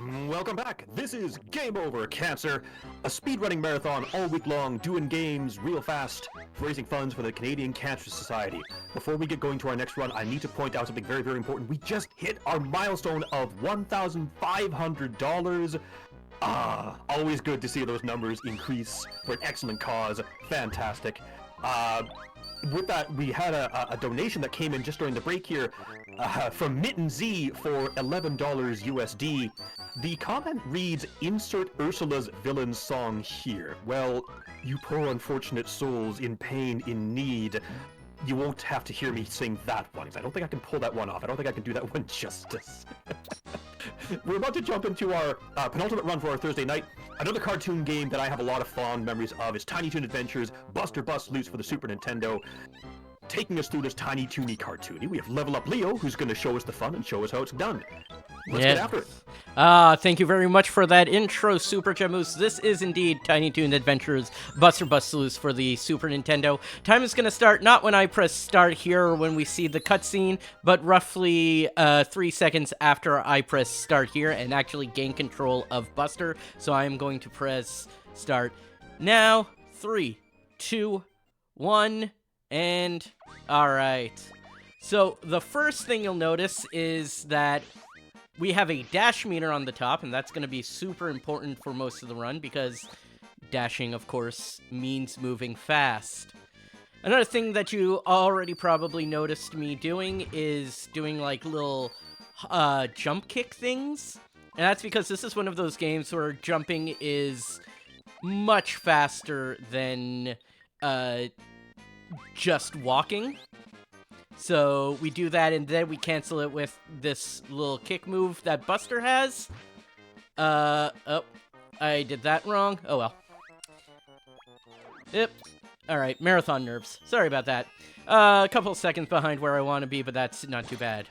Welcome back. This is Game Over Cancer, a speedrunning marathon all week long, doing games real fast, raising funds for the Canadian Cancer Society. Before we get going to our next run, I need to point out something very, very important. We just hit our milestone of $1,500. Always good to see those numbers increase for an excellent cause. Fantastic. With that, we had a donation that came in just during the break here from Mitten Z for $11 USD. The comment reads, "Insert Ursula's villain song here." Well, you poor unfortunate souls in pain, in need, you won't have to hear me sing that one, because I don't think I can pull that one off. I don't think I can do that one justice. We're about to jump into our penultimate run for our Thursday night. Another cartoon game that I have a lot of fond memories of is Tiny Toon Adventures Buster Bust Loose for the Super Nintendo. Taking us through this tiny toony cartoony, we have LevelUpLeo, who's going to show us the fun and show us how it's done. Let's get after it. Thank you very much for that intro, Super Jamoose. This is indeed Tiny Toon Adventures Buster Bust Loose for the Super Nintendo. Time is going to start not when I press start here or when we see the cutscene, but roughly 3 seconds after I press start here and actually gain control of Buster. So I am going to press start now. 3, 2, 1, and alright. So the first thing you'll notice is that we have a dash meter on the top, and that's going to be super important for most of the run, because dashing, of course, means moving fast. Another thing that you already probably noticed me doing is doing, like, little jump kick things. And that's because this is one of those games where jumping is much faster than just walking. So we do that, and then we cancel it with this little kick move that Buster has. Oh, I did that wrong. Oh well. Yep. Alright, marathon nerves. Sorry about that. A couple seconds behind where I want to be, but that's not too bad.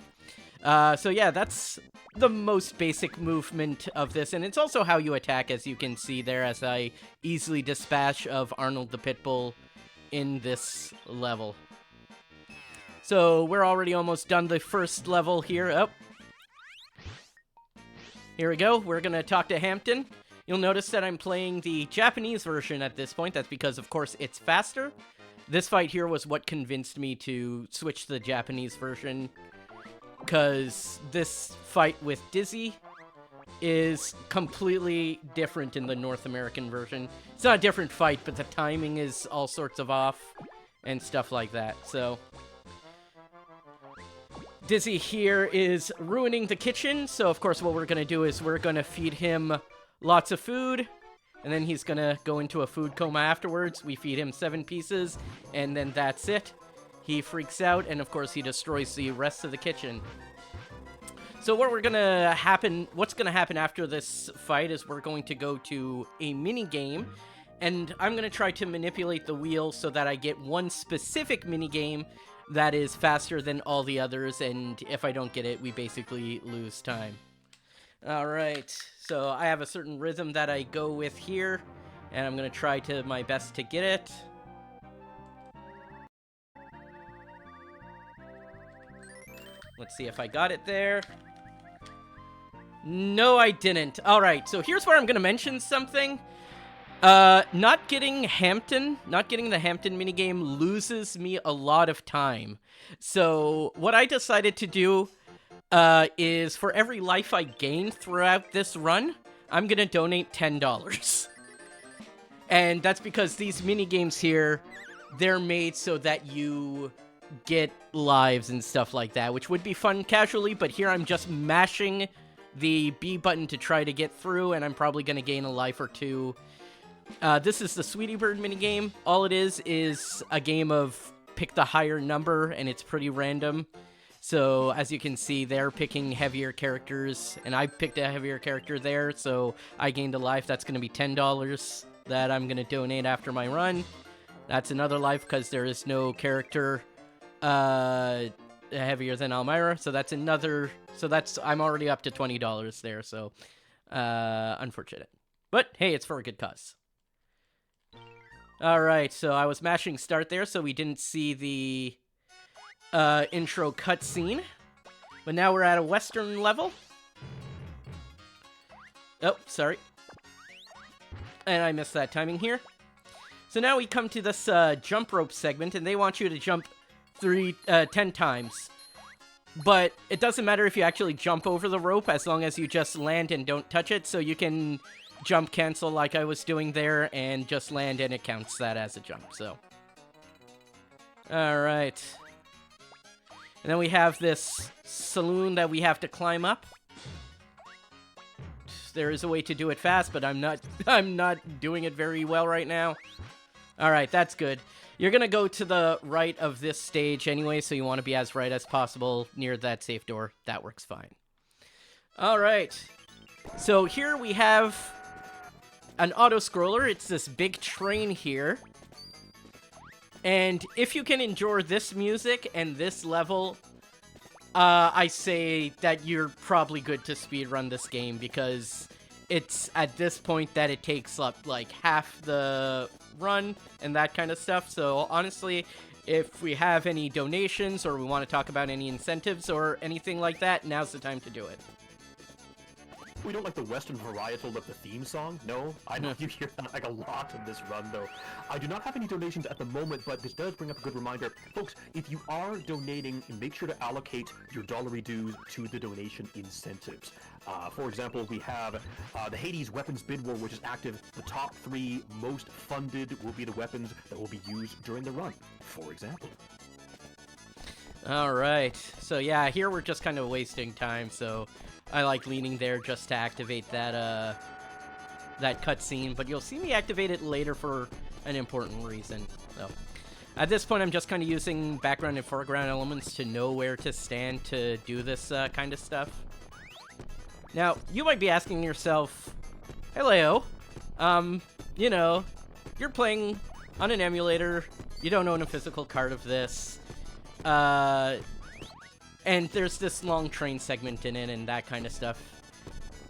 So yeah, that's the most basic movement of this, and it's also how you attack, as you can see there, as I easily dispatch of Arnold the Pitbull in this level. So we're already almost done the first level here. Oh. Here we go. We're going to talk to Hampton. You'll notice that I'm playing the Japanese version at this point. That's because, of course, it's faster. This fight here was what convinced me to switch to the Japanese version, because this fight with Dizzy is completely different in the North American version. It's not a different fight, but the timing is all sorts of off and stuff like that. So Dizzy here is ruining the kitchen, so of course what we're going to do is we're going to feed him lots of food, and then he's going to go into a food coma afterwards. We feed him 7 pieces, and then that's it. He freaks out, and of course he destroys the rest of the kitchen. So what's going to happen after this fight is we're going to go to a mini game, and I'm going to try to manipulate the wheel so that I get one specific mini game that is faster than all the others, and if I don't get it, we basically lose time. Alright, so I have a certain rhythm that I go with here, and I'm going to try to my best to get it. Let's see if I got it there. No, I didn't. Alright, so here's where I'm going to mention something. Not getting the Hampton minigame loses me a lot of time. So what I decided to do is for every life I gain throughout this run, I'm going to donate $10. And that's because these minigames here, they're made so that you get lives and stuff like that, which would be fun casually, but here I'm just mashing the B button to try to get through, and I'm probably going to gain a life or two. This is the Sweetie Bird minigame. All it is a game of pick the higher number, and it's pretty random. So, as you can see, they're picking heavier characters, and I picked a heavier character there, so I gained a life. That's going to be $10 that I'm going to donate after my run. That's another life, because there is no character heavier than Elmira, so that's another... So I'm already up to $20 there, so unfortunate. But, hey, it's for a good cause. Alright, so I was mashing start there, so we didn't see the intro cutscene. But now we're at a Western level. Oh, sorry. And I missed that timing here. So now we come to this jump rope segment, and they want you to jump 10 times. But it doesn't matter if you actually jump over the rope, as long as you just land and don't touch it. So you can jump cancel like I was doing there, and just land, and it counts that as a jump. So, all right. And then we have this saloon that we have to climb up. There is a way to do it fast, but I'm not doing it very well right now. All right, that's good. You're going to go to the right of this stage anyway, so you want to be as right as possible near that safe door. That works fine. All right. So here we have an auto-scroller. It's this big train here. And if you can endure this music and this level, I say that you're probably good to speedrun this game, because it's at this point that it takes up like half the run and that kind of stuff. So honestly, if we have any donations or we want to talk about any incentives or anything like that, now's the time to do it. We don't like the Western varietal of the theme song? No? I know you hear that like a lot in this run, though. I do not have any donations at the moment, but this does bring up a good reminder. Folks, if you are donating, make sure to allocate your dollary dues to the donation incentives. For example, we have the Hades Weapons Bid War, which is active. The top 3 most funded will be the weapons that will be used during the run, for example. All right. So yeah, here we're just kind of wasting time, so I like leaning there just to activate that that cutscene, but you'll see me activate it later for an important reason. So at this point, I'm just kind of using background and foreground elements to know where to stand to do this kind of stuff. Now, you might be asking yourself, hey Leo, you know, you're playing on an emulator, you don't own a physical card of this, and there's this long train segment in it and that kind of stuff.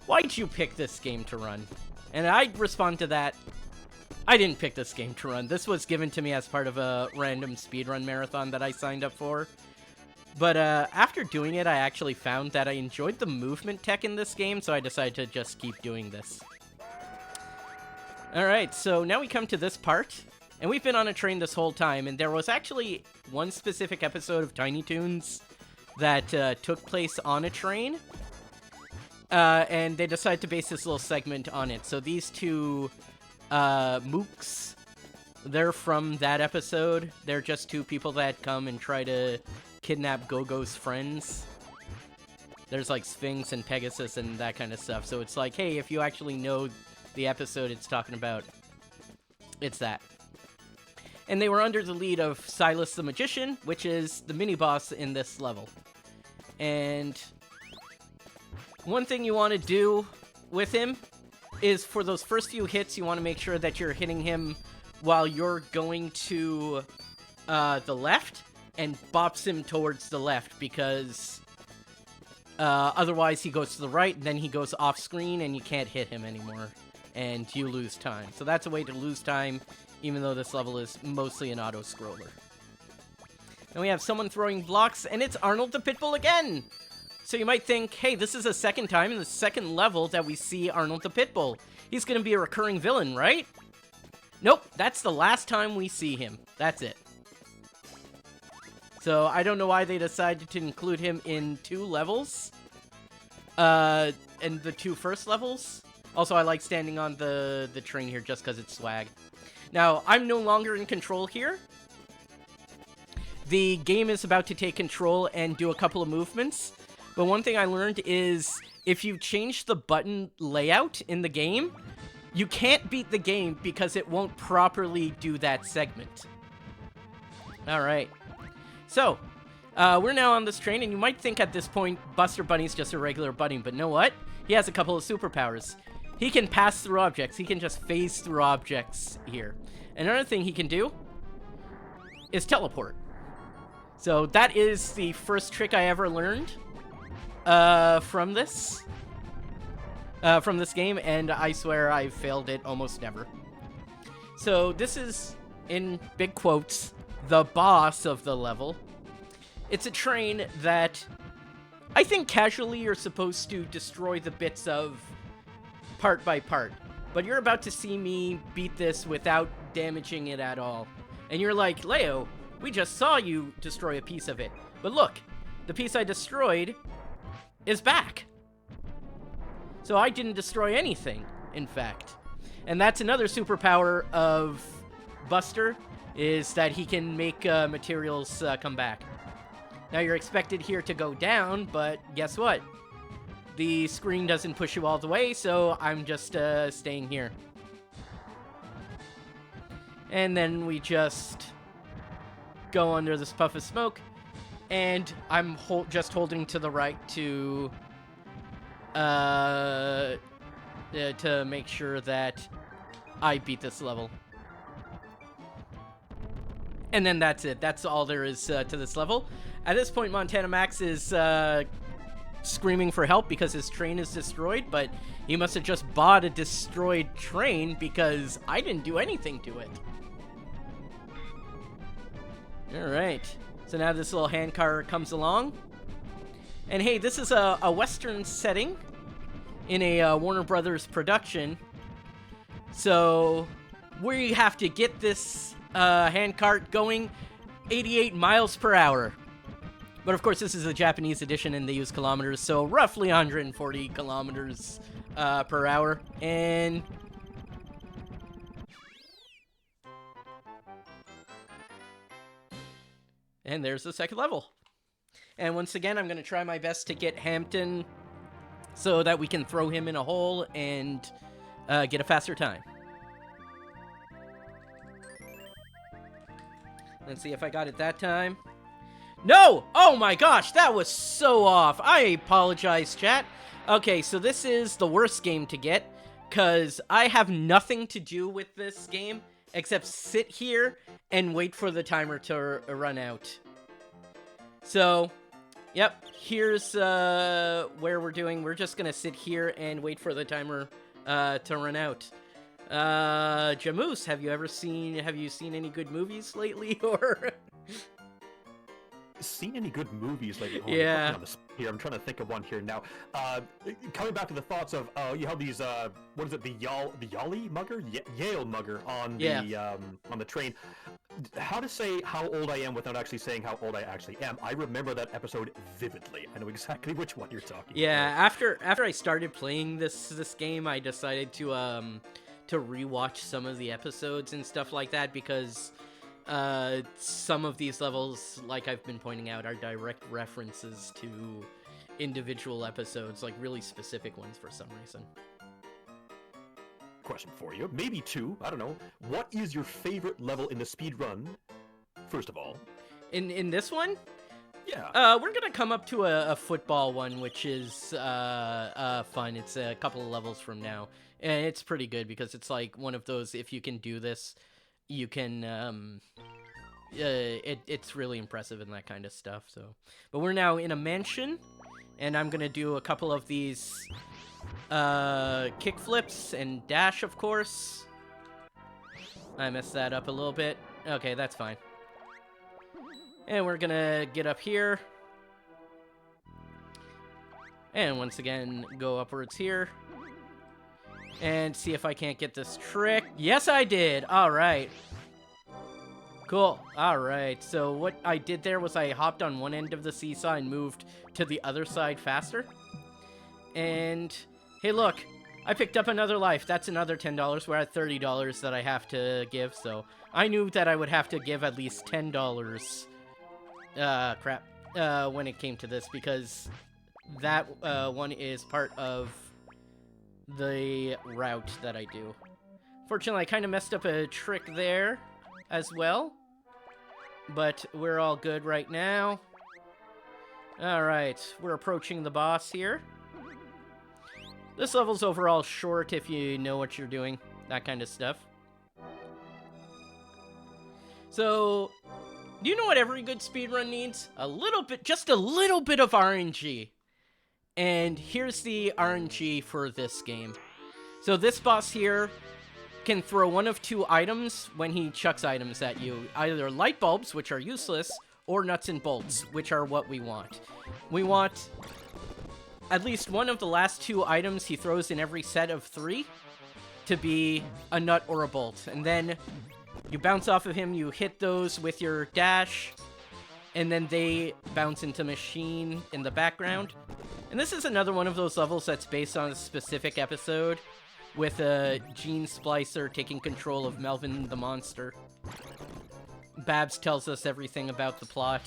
Why'd you pick this game to run? And I'd respond to that, I didn't pick this game to run. This was given to me as part of a random speedrun marathon that I signed up for. But after doing it, I actually found that I enjoyed the movement tech in this game, so I decided to just keep doing this. Alright, so now we come to this part, and we've been on a train this whole time, and there was actually one specific episode of Tiny Toons that took place on a train, and they decided to base this little segment on it. So these two mooks, they're from that episode. They're just 2 people that come and try to kidnap Go-Go's friends. There's like Sphinx and Pegasus and that kind of stuff. So it's like, hey, if you actually know the episode it's talking about, it's that. And they were under the lead of Silas the Magician, which is the mini-boss in this level. And one thing you want to do with him is for those first few hits, you want to make sure that you're hitting him while you're going to the left, and bops him towards the left, because otherwise he goes to the right, and then he goes off screen, and you can't hit him anymore, and you lose time. So that's a way to lose time, even though this level is mostly an auto-scroller. And we have someone throwing blocks, and it's Arnold the Pitbull again! So you might think, hey, this is the second time in the second level that we see Arnold the Pitbull. He's gonna be a recurring villain, right? Nope, that's the last time we see him. That's it. So I don't know why they decided to include him in 2 levels. In the 2 first levels. Also, I like standing on the train here just because it's swag. Now, I'm no longer in control here. The game is about to take control and do a couple of movements. But one thing I learned is if you change the button layout in the game, you can't beat the game because it won't properly do that segment. Alright. So, we're now on this train, and you might think at this point Buster Bunny's just a regular bunny, but know what? He has a couple of superpowers. He can pass through objects. He can just phase through objects here. Another thing he can do is teleport. So that is the first trick I ever learned from this game, and I swear I've failed it almost never. So this is, in big quotes, the boss of the level. It's a train that I think casually you're supposed to destroy the bits of part by part. But you're about to see me beat this without damaging it at all. And you're like, Leo, we just saw you destroy a piece of it. But look, the piece I destroyed is back. So I didn't destroy anything, in fact. And that's another superpower of Buster, is that he can make materials come back. Now you're expected here to go down, but guess what? The screen doesn't push you all the way, so I'm just staying here. And then we just go under this puff of smoke, and I'm just holding to the right to make sure that I beat this level. And then that's it. That's all there is to this level. At this point, Montana Max is screaming for help because his train is destroyed, but he must have just bought a destroyed train because I didn't do anything to it. Alright, so now this little handcar comes along. And hey, this is a Western setting in a Warner Brothers production. So we have to get this handcart going 88 miles per hour. But of course, this is a Japanese edition and they use kilometers, so roughly 140 kilometers per hour. And there's the second level. And once again, I'm going to try my best to get Hampton so that we can throw him in a hole and get a faster time. Let's see if I got it that time. No! Oh my gosh, that was so off. I apologize, chat. Okay, so this is the worst game to get, because I have nothing to do with this game except sit here and wait for the timer to run out. So, yep, here's where we're doing. We're just gonna sit here and wait for the timer to run out. Jamoose, have you seen any good movies lately, or? Seen any good movies lately? Oh, yeah. Here, I'm trying to think of one here now. Coming back to the thoughts of, you have these, what is it, the Yali mugger? Yale mugger on the train. How to say how old I am without actually saying how old I actually am. I remember that episode vividly. I know exactly which one you're talking about. After I started playing this game, I decided to rewatch some of the episodes and stuff like that, because some of these levels, like I've been pointing out, are direct references to individual episodes, like really specific ones for some reason. Question for you, maybe two, I don't know. What is your favorite level in the speed run, first of all? In this one? Yeah. We're gonna come up to a football one, which is fun. It's a couple of levels from now, and it's pretty good because it's like one of those, if you can do this, you can, it's really impressive and that kind of stuff, so. But we're now in a mansion, and I'm gonna do a couple of these, kick flips and dash, of course. I messed that up a little bit. Okay, that's fine. And we're gonna get up here. And once again, go upwards here. And see if I can't get this trick. Yes, I did! Alright. Cool. Alright, so what I did there was I hopped on one end of the seesaw and moved to the other side faster. And, hey look, I picked up another life. That's another $10. We're at $30 that I have to give, so I knew that I would have to give at least $10. When it came to this, because that one is part of the route that I do. Fortunately, I kind of messed up a trick there as well, but we're all good right now. Alright, we're approaching the boss here. This level's overall short if you know what you're doing, that kind of stuff. So, do you know what every good speedrun needs? A little bit, just a little bit of RNG. And here's the RNG for this game. So this boss here can throw one of two items when he chucks items at you. Either light bulbs, which are useless, or nuts and bolts, which are what we want. We want at least one of the last 2 items he throws in every set of 3 to be a nut or a bolt. And then you bounce off of him, you hit those with your dash, and then they bounce into machine in the background. And this is another one of those levels that's based on a specific episode, with a Gene Splicer taking control of Melvin the Monster. Babs tells us everything about the plot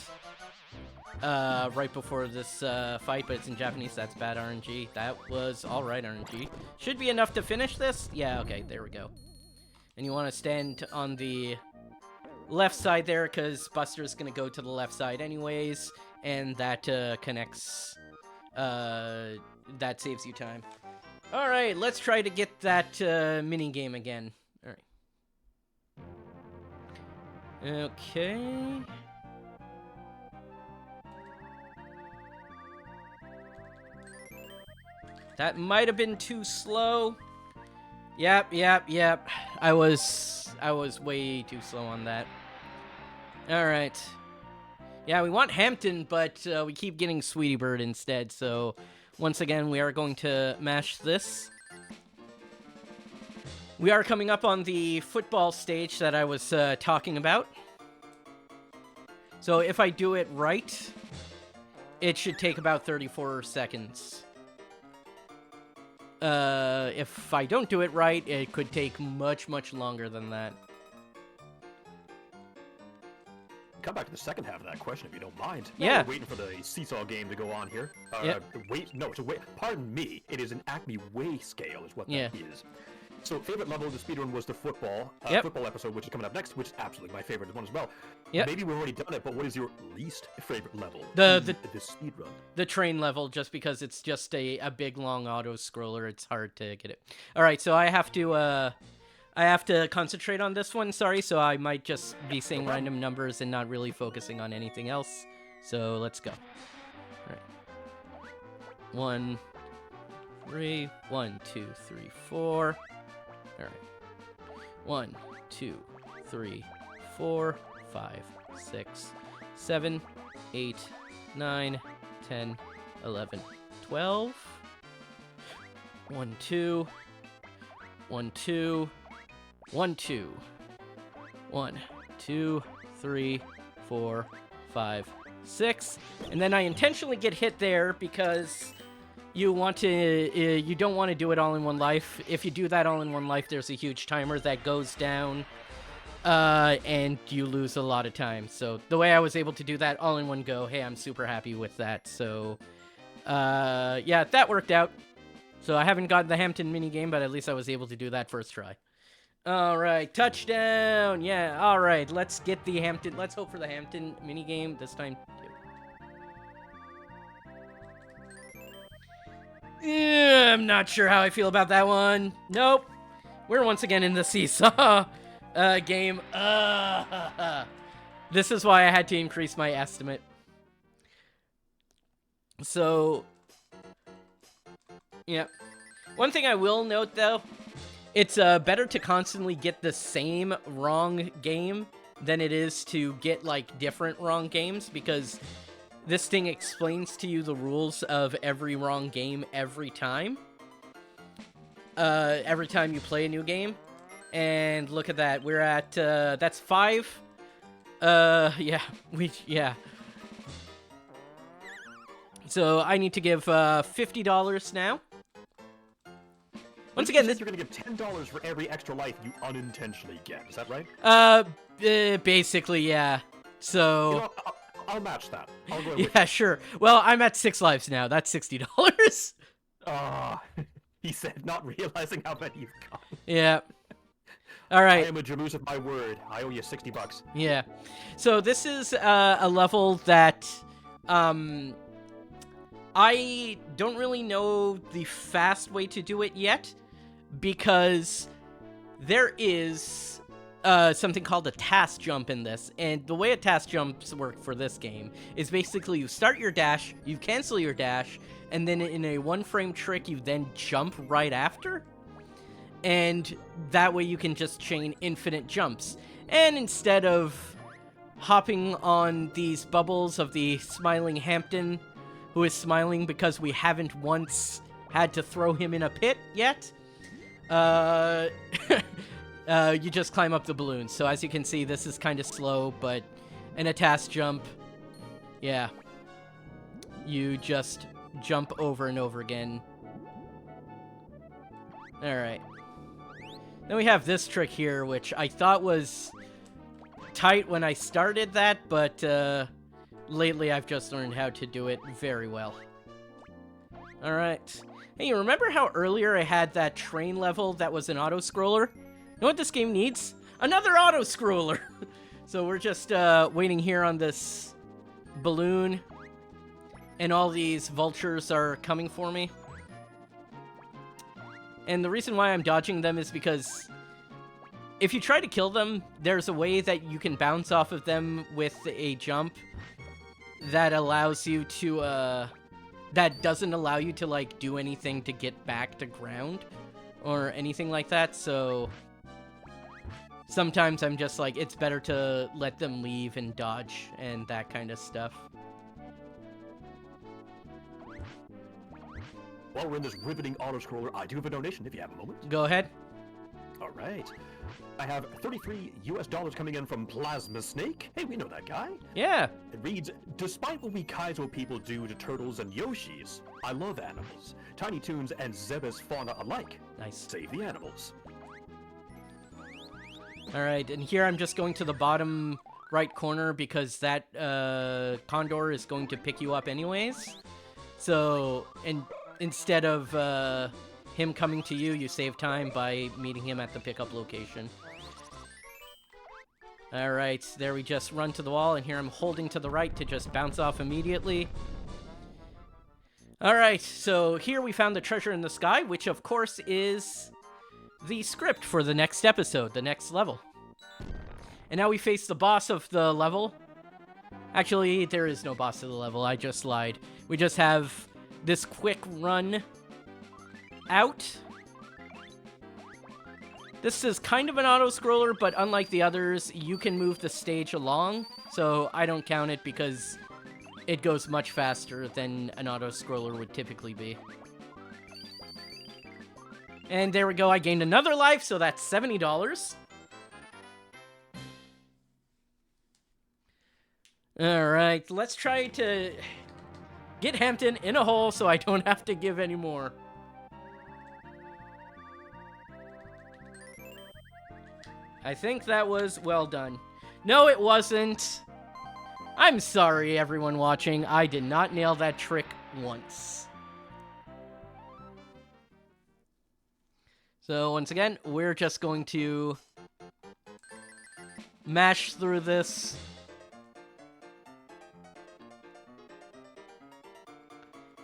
right before this fight, but it's in Japanese. That's bad RNG. That was alright RNG. Should be enough to finish this? Yeah, okay, there we go. And you want to stand on the left side there, because Buster's going to go to the left side anyways, and that connects, that saves you time. Alright, let's try to get that mini-game again. Alright. Okay. That might have been too slow. Yep. I was way too slow on that. Alright. Yeah, we want Hampton, but we keep getting Sweetie Bird instead, so once again, we are going to mash this. We are coming up on the football stage that I was talking about. So if I do it right, it should take about 34 seconds. If I don't do it right, it could take much, much longer than that. Come back to the second half of that question if you don't mind. Yeah. We're waiting for the seesaw game to go on here. Yep. Pardon me. It is an Acme Way scale is what Yeah. that is. So favorite level of the speedrun was the football episode, which is coming up next, which is absolutely my favorite one as well. Yep. Maybe we've already done it, but what is your least favorite level The speedrun? The train level, just because it's just a big long auto scroller. It's hard to get it. All right, so I have to concentrate on this one. Sorry, so I might just be saying random numbers and not really focusing on anything else. So let's go. All right. 1, 3, 1, 2, 3, 4. All right. 1, 2, 3, 4, 5, 6, 7, 8, 9, 10, 11, 12. 1, 2. 1, 2. 1, 2. 1, 2, 3, 4, 5, 6. And then I intentionally get hit there because you don't want to do it all in one life. If you do that all in one life, there's a huge timer that goes down, and you lose a lot of time. So the way I was able to do that all in one go, hey, I'm super happy with that. So, yeah, that worked out. So I haven't gotten the Hampton minigame, but at least I was able to do that first try. All right, touchdown. Yeah, all right, let's get the Hampton. Let's hope for the Hampton minigame this time, too. Yeah, I'm not sure how I feel about that one. Nope. We're once again in the seesaw game. This is why I had to increase my estimate. So, yeah. One thing I will note, though, it's better to constantly get the same wrong game than it is to get, like, different wrong games, because this thing explains to you the rules of every wrong game every time. Every time you play a new game. And look at that. We're at, that's 5. Yeah. So I need to give $50 now. Once again, you're gonna give $10 for every extra life you unintentionally get. Is that right? Basically, yeah. So You know, I'll match that. I'll go yeah, sure. Well, I'm at 6 lives now. That's $60. He said, not realizing how many you've got. Yeah. All right. I am a Jamoose of my word. I owe you $60. Yeah. So this is a level that I don't really know the fast way to do it yet, because there is something called a task jump in this, and the way a task jumps work for this game is basically you start your dash, you cancel your dash, and then in a one-frame trick you then jump right after, and that way you can just chain infinite jumps. And instead of hopping on these bubbles of the smiling Hampton, who is smiling because we haven't once had to throw him in a pit yet. You just climb up the balloon. So as you can see, this is kind of slow, but in a task jump, yeah, you just jump over and over again. Alright. Then we have this trick here, which I thought was tight when I started that, but lately I've just learned how to do it very well. Alright. Hey, you remember how earlier I had that train level that was an auto-scroller? You know what this game needs? Another auto-scroller! So we're just waiting here on this balloon, and all these vultures are coming for me. And the reason why I'm dodging them is because if you try to kill them, there's a way that you can bounce off of them with a jump that allows you to, that doesn't allow you to, like, do anything to get back to ground or anything like that, so sometimes I'm just like, it's better to let them leave and dodge and that kind of stuff. While we're in this riveting auto-scroller, I do have a donation if you have a moment. Go ahead. All right. I have $33 US coming in from Plasma Snake. Hey, we know that guy. Yeah. It reads, despite what we Kaizo people do to turtles and Yoshis, I love animals. Tiny Toons and Zebes fauna alike. Nice. Save the animals. Alright, and here I'm just going to the bottom right corner because that condor is going to pick you up anyways. So, and instead of him coming to you, you save time by meeting him at the pickup location. Alright, there we just run to the wall, and here I'm holding to the right to just bounce off immediately. Alright, so here we found the treasure in the sky, which of course is the script for the next episode, the next level. And now we face the boss of the level. Actually, there is no boss of the level, I just lied. We just have this quick run out. This is kind of an auto-scroller, but unlike the others, you can move the stage along, so I don't count it because it goes much faster than an auto-scroller would typically be. And there we go, I gained another life, so that's $70. Alright, let's try to get Hampton in a hole so I don't have to give any more. I think that was well done. No, it wasn't. I'm sorry, everyone watching. I did not nail that trick once. So, once again, we're just going to mash through this.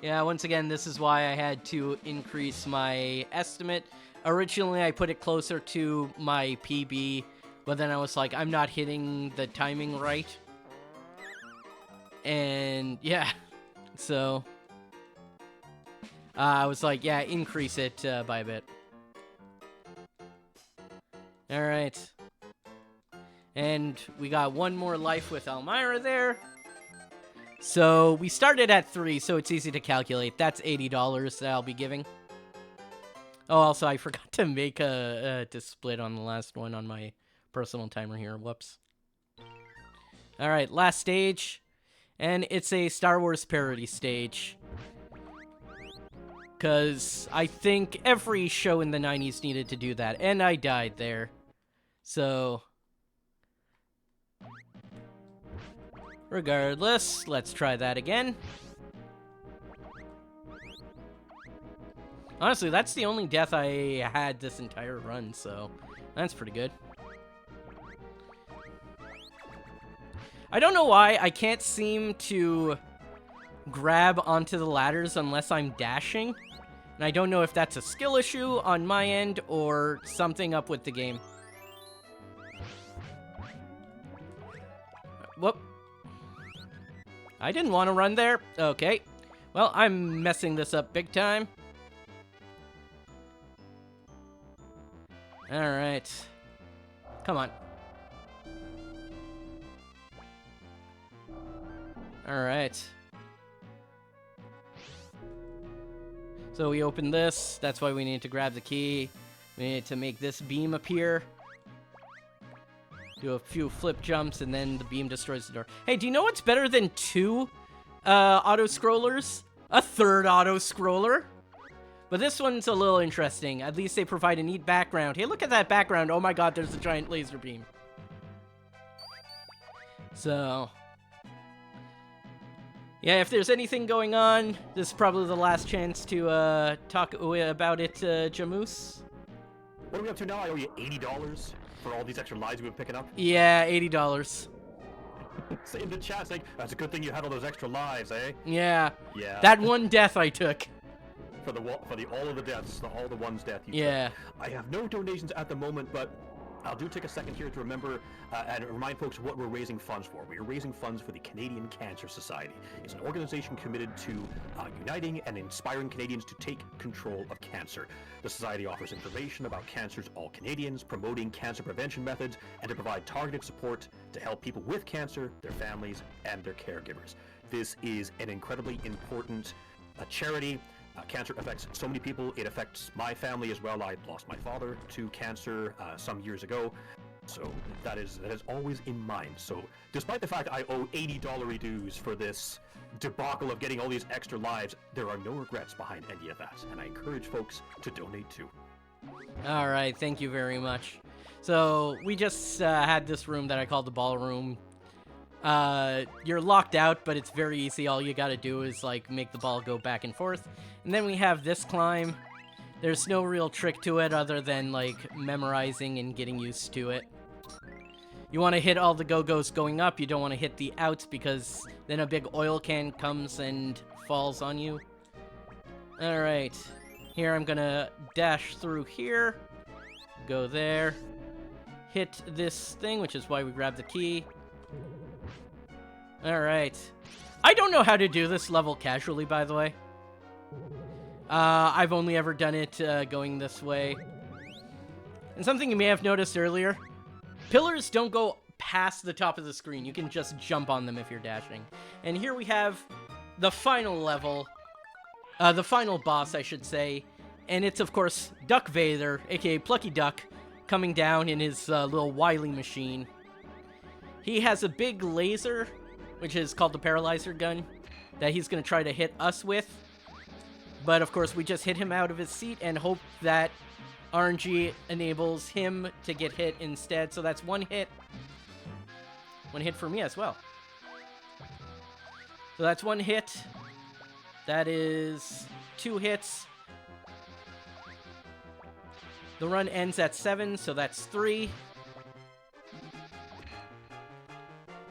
Yeah, once again, this is why I had to increase my estimate. Originally, I put it closer to my PB, but then I was like, I'm not hitting the timing right. And, yeah, so I was like, yeah, increase it by a bit. Alright. And we got one more life with Elmira there. So we started at 3, so it's easy to calculate. That's $80 that I'll be giving. Oh, also, I forgot to make to split on the last one on my personal timer here. Whoops. Alright, last stage. And it's a Star Wars parody stage. Because I think every show in the 90s needed to do that. And I died there. So regardless, let's try that again. Honestly, that's the only death I had this entire run, so that's pretty good. I don't know why I can't seem to grab onto the ladders unless I'm dashing. And I don't know if that's a skill issue on my end or something up with the game. Whoop. I didn't want to run there. Okay. Well, I'm messing this up big time. Alright. Come on. Alright. So we open this. That's why we need to grab the key. We need to make this beam appear. Do a few flip jumps, and then the beam destroys the door. Hey, do you know what's better than 2 auto-scrollers? A 3rd auto-scroller? But this one's a little interesting. At least they provide a neat background. Hey, look at that background. Oh my god, there's a giant laser beam. So... yeah, if there's anything going on, this is probably the last chance to talk about it, Jamoose. What are we up to now? I owe you $80 for all these extra lives we've been picking up. Yeah, $80. Say in the chat, saying, that's a good thing you had all those extra lives, eh? Yeah. Yeah. That one death I took. For all of the deaths, all the one's death you Yeah. took. I have no donations at the moment, but I'll take a second here to remember and remind folks what we're raising funds for. We are raising funds for the Canadian Cancer Society. It's an organization committed to uniting and inspiring Canadians to take control of cancer. The society offers information about cancers all Canadians, promoting cancer prevention methods, and to provide targeted support to help people with cancer, their families, and their caregivers. This is an incredibly important charity. Cancer affects so many people. It affects my family as well. I lost my father to cancer some years ago, so that is always in mind. So despite the fact I owe $80 dues for this debacle of getting all these extra lives, there are no regrets behind any of that, and I encourage folks to donate too. All right, thank you very much. So we just had this room that I called the ballroom. You're locked out, but it's very easy. All you gotta do is, like, make the ball go back and forth. And then we have this climb. There's no real trick to it other than, like, memorizing and getting used to it. You want to hit all the go-go's going up. You don't want to hit the outs because then a big oil can comes and falls on you. Alright. Here I'm gonna dash through here. Go there. Hit this thing, which is why we grabbed the key. Alright. I don't know how to do this level casually, by the way. I've only ever done it going this way. And something you may have noticed earlier, pillars don't go past the top of the screen. You can just jump on them if you're dashing. And here we have the final level, the final boss, I should say. And it's, of course, Duck Vader, aka Plucky Duck, coming down in his little Wily machine. He has a big laser, which is called the Paralyzer Gun, that he's going to try to hit us with. But, of course, we just hit him out of his seat and hope that RNG enables him to get hit instead. So that's one hit. One hit for me as well. So that's one hit. That is 2 hits. The run ends at 7, so that's 3.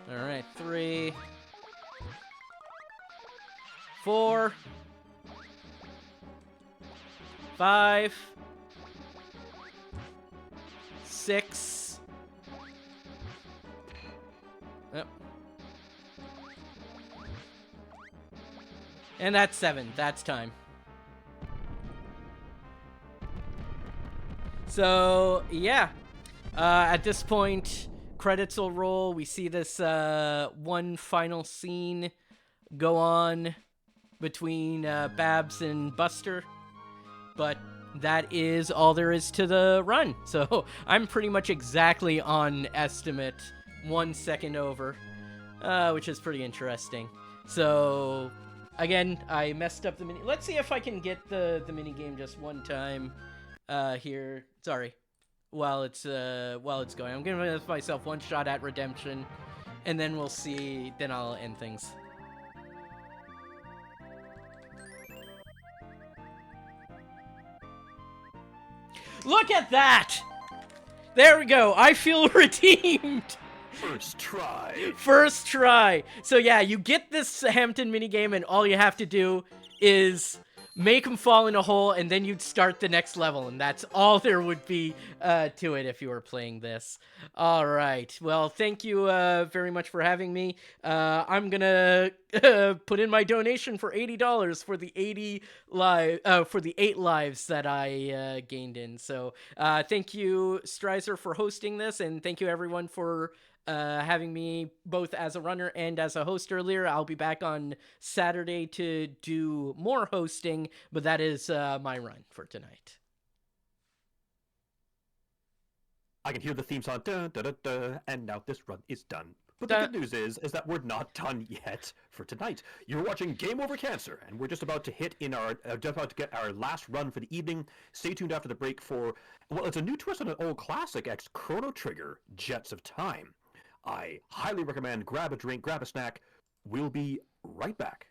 Alright, 3. 4. 5. 6. Yep. And that's 7. That's time. So, yeah. At this point, credits will roll. We see this one final scene go on between Babs and Buster. But that is all there is to the run. So I'm pretty much exactly on estimate, 1 second over, which is pretty interesting. So again, I messed up the mini. Let's see if I can get the mini game just one time here. Sorry, while it's going, I'm gonna give myself one shot at redemption, and then we'll see. Then I'll end things. Look at that! There we go. I feel redeemed. First try. First try. So yeah, you get this Hampton minigame, and all you have to do is make him fall in a hole, and then you'd start the next level, and that's all there would be to it if you were playing this. All right. Well, thank you very much for having me. I'm gonna put in my donation for $80 for the 8 lives that I gained in. So thank you, Strizer, for hosting this, and thank you everyone for having me both as a runner and as a host earlier. I'll be back on Saturday to do more hosting, but that is my run for tonight. I can hear the theme song, dun, dun, dun, dun, and now this run is done. But the good news is that we're not done yet for tonight. You're watching Game Over Cancer, and we're just about to get our last run for the evening. Stay tuned after the break for, well, it's a new twist on an old classic, Chrono Trigger, Jets of Time. I highly recommend grab a drink, grab a snack. We'll be right back.